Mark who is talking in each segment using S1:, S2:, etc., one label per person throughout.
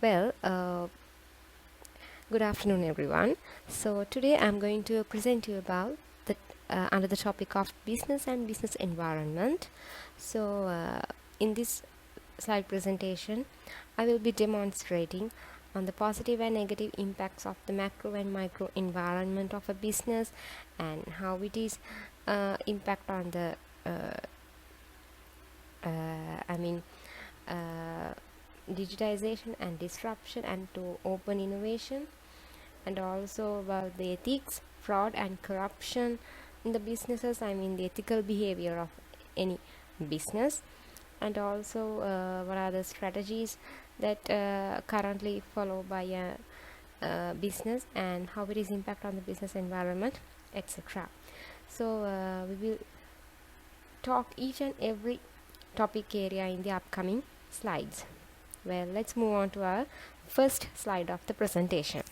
S1: Good afternoon, everyone. So today I'm going to present you about the under the topic of business and business environment. In this slide presentation, I will be demonstrating on the positive and negative impacts of the macro and micro environment of a business and how it is impact on the I mean digitization and disruption and to open innovation, and also about the ethics, fraud and corruption in the businesses, the ethical behavior of any business, and also what are the strategies that currently followed by a business and how it is impact on the business environment, etc. We will talk each and every topic area in the upcoming slides. Well, let's move on to our first slide of the presentation.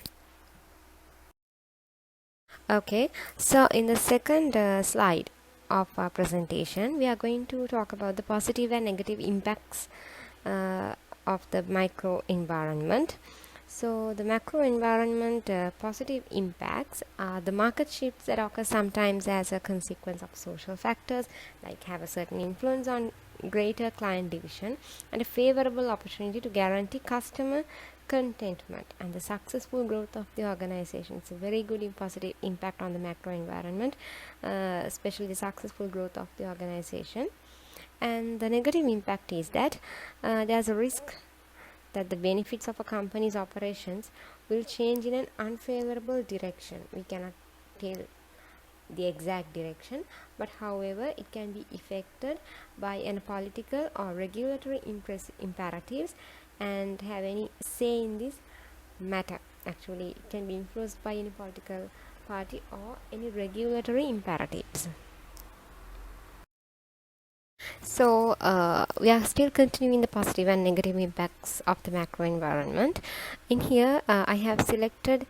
S1: Okay, so in the second slide of our presentation, we are going to talk about the positive and negative impacts of the micro environment. So the macro environment positive impacts are the market shifts that occur sometimes as a consequence of social factors, like have a certain influence on greater client division and a favorable opportunity to guarantee customer contentment and the successful growth of the organization. It's a very good positive impact on the macro environment, especially the successful growth of the organization. And the negative impact is that there's a risk that the benefits of a company's operations will change in an unfavorable direction. We cannot tell the exact direction, but however it can be affected by any political or regulatory imperatives and have any say in this matter. Actually, it can be influenced by any political party or any regulatory imperatives. So we are still continuing the positive and negative impacts of the macro environment. In here, I have selected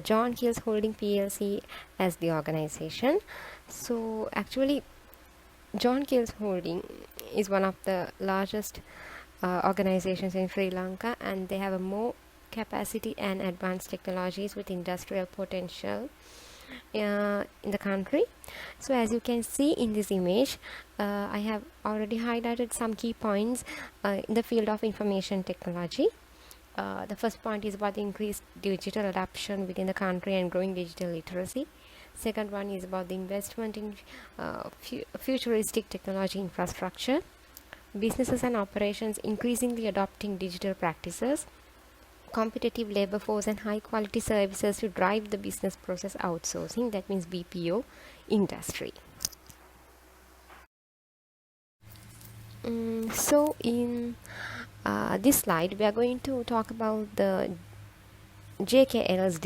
S1: John Keells Holding PLC as the organization. So actually, John Keells Holding is one of the largest organizations in Sri Lanka, and they have a more capacity and advanced technologies with industrial potential in the country. So as you can see in this image, I have already highlighted some key points in the field of information technology. The first point is about the increased digital adoption within the country and growing digital literacy. Second one is about the investment in futuristic technology infrastructure, businesses and operations increasingly adopting digital practices, competitive labor force and high quality services to drive the business process outsourcing, that means BPO industry. So in this slide we are going to talk about the JKL's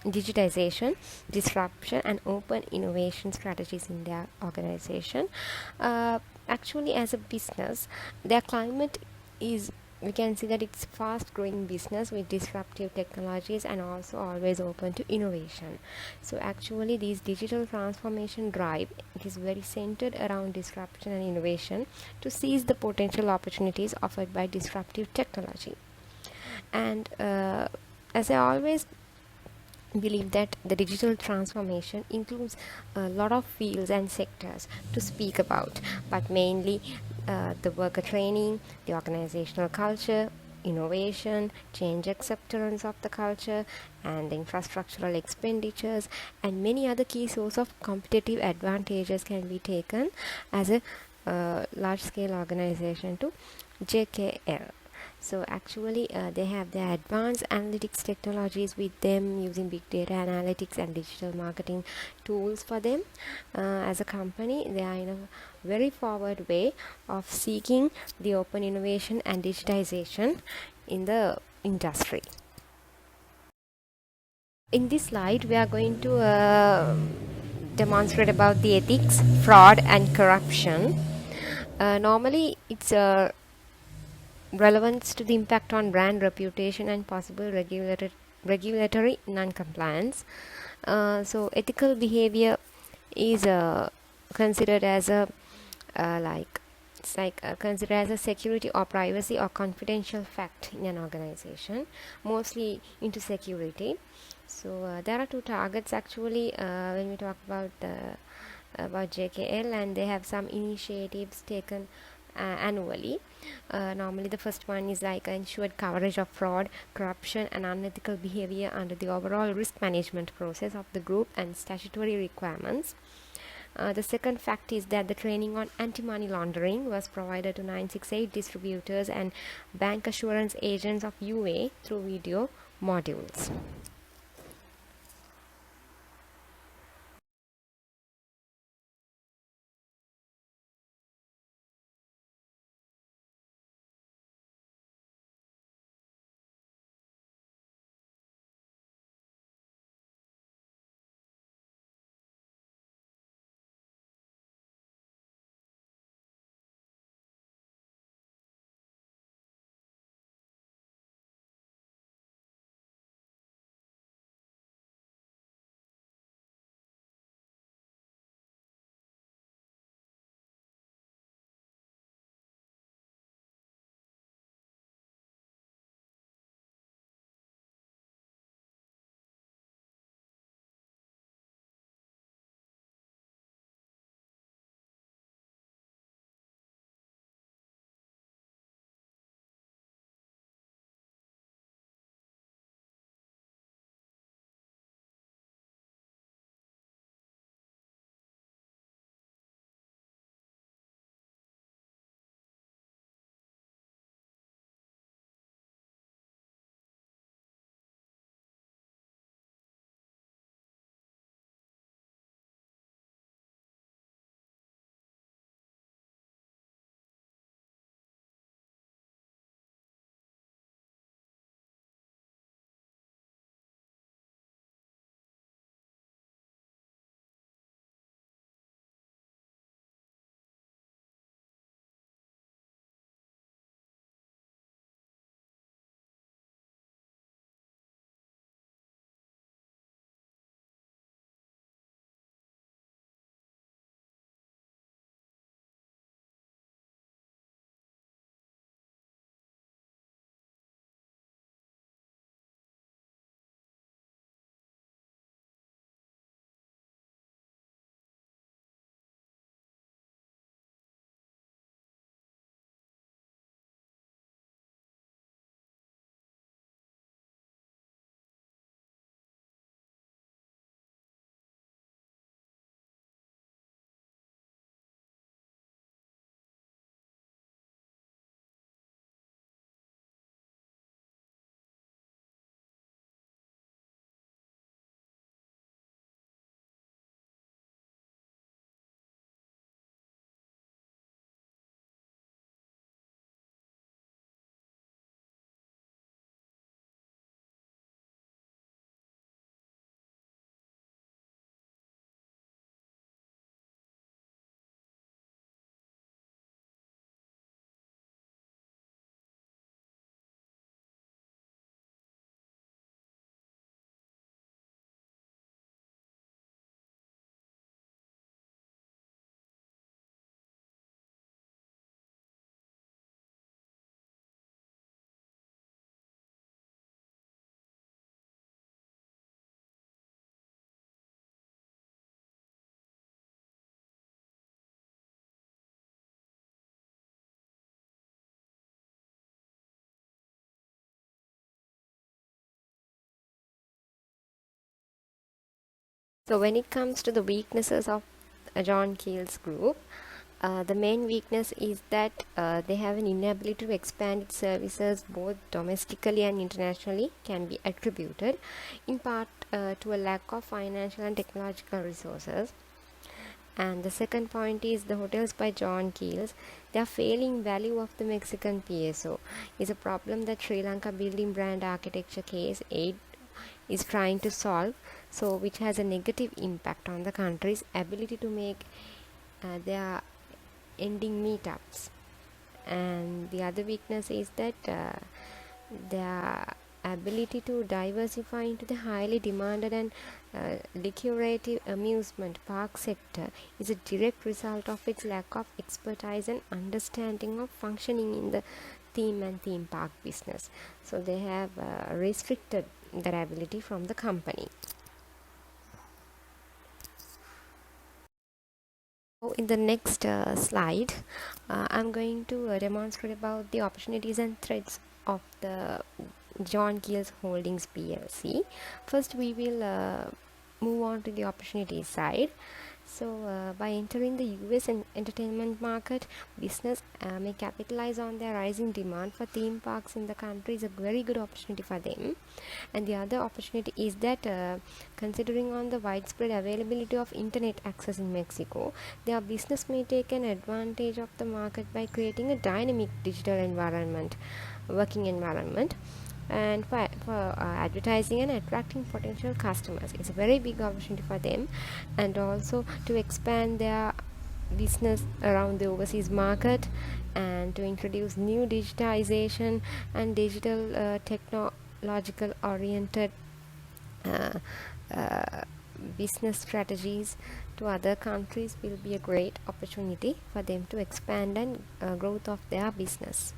S1: digitization, disruption and open innovation strategies in their organization. Actually, as a business, their climate is, we can see that it's fast growing business with disruptive technologies and also always open to innovation. So actually this digital transformation drive, it is very centered around disruption and innovation to seize the potential opportunities offered by disruptive technology. And as I always believe that the digital transformation includes a lot of fields and sectors to speak about, but mainly the worker training, the organizational culture, innovation, change acceptance of the culture, and the infrastructural expenditures, and many other key sources of competitive advantages can be taken as a large-scale organization to JKL. So actually they have their advanced analytics technologies with them, using big data analytics and digital marketing tools for them. As a company, they are in a very forward way of seeking the open innovation and digitization in the industry. In this slide, we are going to demonstrate about the ethics, fraud and corruption. Normally, it's relevance to the impact on brand reputation and possible regulatory non-compliance. So ethical behavior is considered as a like It's like considered as a security or privacy or confidential fact in an organization, mostly into security. So there are two targets actually when we talk about JKL, and they have some initiatives taken annually. Normally, the first one is like ensured coverage of fraud, corruption, and unethical behavior under the overall risk management process of the group and statutory requirements. The second fact is that the training on anti-money laundering was provided to 968 distributors and bank assurance agents of UA through video modules. So when it comes to the weaknesses of John Keel's group, the main weakness is that they have an inability to expand its services both domestically and internationally, can be attributed in part to a lack of financial and technological resources. And the second point is the hotels by John Keels. Their failing value of the Mexican peso is a problem that Sri Lanka Building Brand Architecture Case 8 is trying to solve, so which has a negative impact on the country's ability to make their ending meetups. And the other weakness is that their ability to diversify into the highly demanded and lucrative amusement park sector is a direct result of its lack of expertise and understanding of functioning in the theme and theme park business. So they have restricted their ability from the company. So in the next slide, I'm going to demonstrate about the opportunities and threats of the John Keel's Holdings PLC. First, we will move on to the opportunity side. So, by entering the US entertainment market, business may capitalize on their rising demand for theme parks in the country is a very good opportunity for them. And the other opportunity is that considering on the widespread availability of internet access in Mexico, their business may take an advantage of the market by creating a dynamic digital environment, working environment, and for advertising and attracting potential customers. It's a very big opportunity for them, and also to expand their business around the overseas market, and to introduce new digitization and digital technological oriented uh, uh, business strategies to other countries will be a great opportunity for them to expand and growth of their business.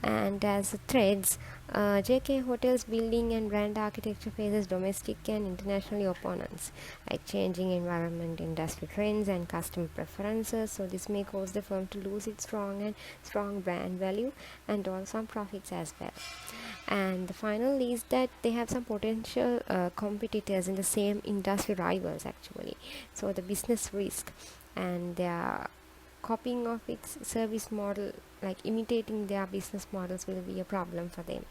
S1: And as threads, JK Hotels building and brand architecture faces domestic and international opponents like changing environment, industry trends, and customer preferences. So this may cause the firm to lose its strong brand value and also some profits as well. And the final is that they have some potential competitors in the same industry rivals actually. So the business risk and their copying of its service model, like imitating their business models, will be a problem for them.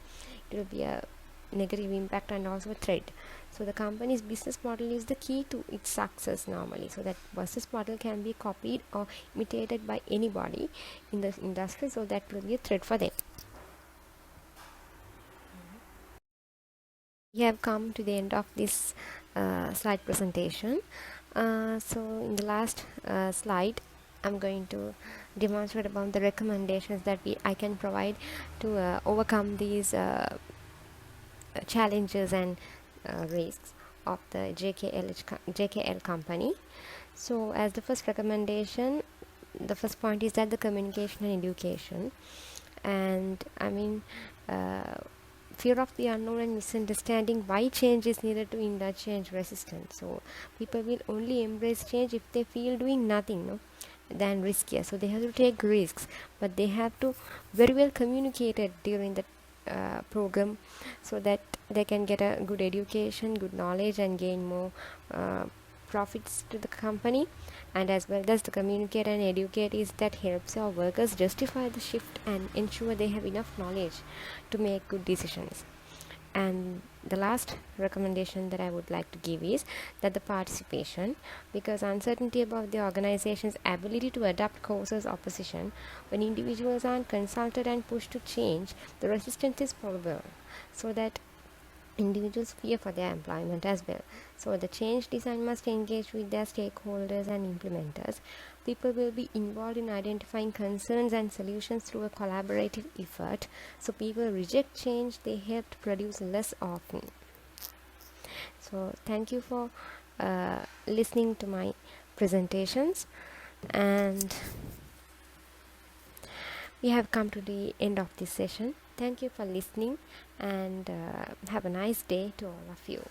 S1: It will be a negative impact and also a threat. So the company's business model is the key to its success normally. So that business model can be copied or imitated by anybody in the industry, so that will be a threat for them. We have come to the end of this slide presentation. So in the last slide, I'm going to demonstrate about the recommendations that I can provide to overcome these challenges and risks of the JKL company. So as the first recommendation, the first point is that the communication and education. And I mean, fear of the unknown and misunderstanding why change is needed to hinder change resistance. So people will only embrace change if they feel doing nothing, no, than riskier. So they have to take risks, but they have to very well communicate it during the program, so that they can get a good education, good knowledge, and gain more profits to the company. And as well as the communicate and educate is that helps our workers justify the shift and ensure they have enough knowledge to make good decisions. And the last recommendation that I would like to give is that the participation, because uncertainty about the organization's ability to adapt causes opposition. When individuals aren't consulted and pushed to change, the resistance is probable, so that individuals fear for their employment as well. So the change design must engage with their stakeholders and implementers. People will be involved in identifying concerns and solutions through a collaborative effort. So people reject change they help to produce less often. So thank you for listening to my presentations, and we have come to the end of this session. Thank you for listening, and have a nice day to all of you.